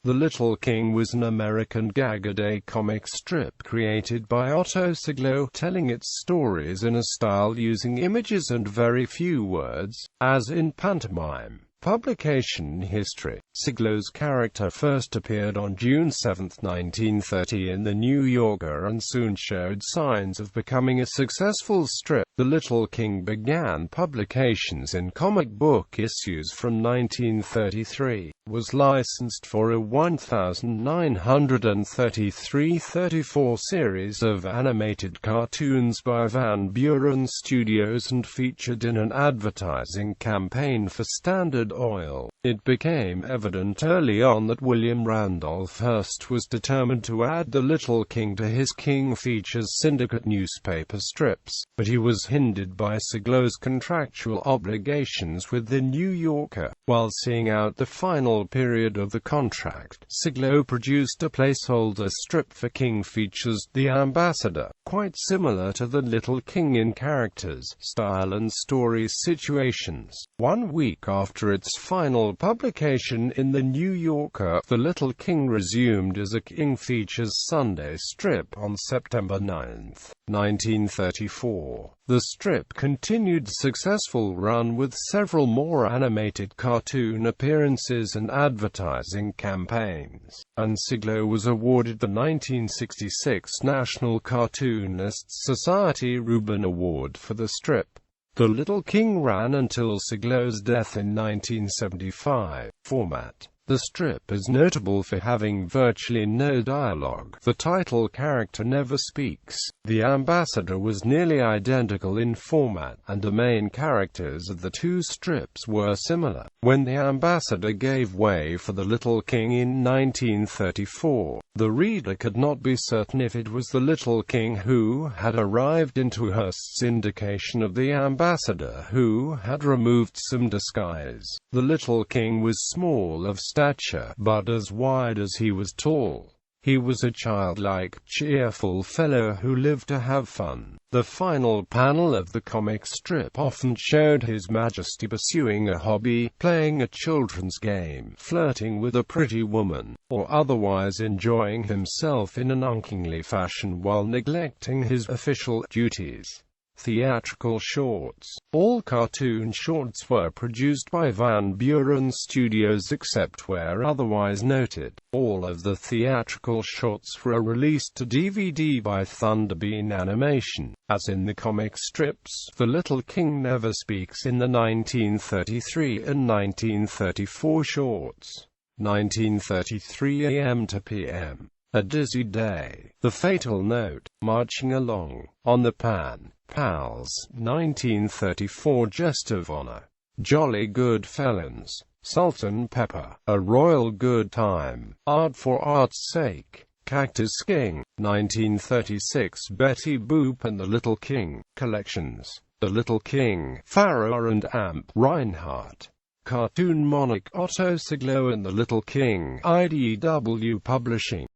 The Little King was an American gag-a-day comic strip created by Otto Soglow, telling its stories in a style using images and very few words, as in pantomime. Publication history. Soglow's character first appeared on June 7, 1930 in The New Yorker and soon showed signs of becoming a successful strip. The Little King began publications in comic book issues from 1933, was licensed for a 1933-34 series of animated cartoons by Van Buren Studios and featured in an advertising campaign for Standard Oil. It became evident early on that William Randolph Hearst was determined to add The Little King to his King Features syndicate newspaper strips, but he was hindered by Soglow's contractual obligations with The New Yorker. While seeing out the final period of the contract, Soglow produced a placeholder strip for King Features, The Ambassador, quite similar to The Little King in characters, style and story situations. 1 week after its final publication in The New Yorker, The Little King resumed as a King Features Sunday strip on September 9, 1934. The strip continued successful run with several more animated cartoon appearances and advertising campaigns, and Soglow was awarded the 1966 National Cartoonists Society Reuben Award for the strip. The Little King ran until Soglow's death in 1975. Format. The strip is notable for having virtually no dialogue. The title character never speaks. The Ambassador was nearly identical in format, and the main characters of the two strips were similar. When the Ambassador gave way for the Little King in 1934, the reader could not be certain if it was the Little King who had arrived into Hearst's indication of the Ambassador who had removed some disguise. The Little King was small of stature, but as wide as he was tall. He was a childlike, cheerful fellow who lived to have fun. The final panel of the comic strip often showed His Majesty pursuing a hobby, playing a children's game, flirting with a pretty woman, or otherwise enjoying himself in an unkingly fashion while neglecting his official duties. Theatrical shorts. All cartoon shorts were produced by Van Buren Studios except where otherwise noted. All of the theatrical shorts were released to DVD by Thunderbean Animation. As in the comic strips, The Little King never speaks in the 1933 and 1934 shorts. 1933 AM to PM. A Dizzy Day. The Fatal Note. Marching Along. On the Pan. Pals. 1934 Jest of Honor. Jolly Good Felons. Salt and Pepper. A Royal Good Time. Art for Art's Sake. Cactus King. 1936 Betty Boop and the Little King. Collections. The Little King. Farrah and Amp. Reinhardt. Cartoon Monarch. Otto Soglow and the Little King. IDW Publishing.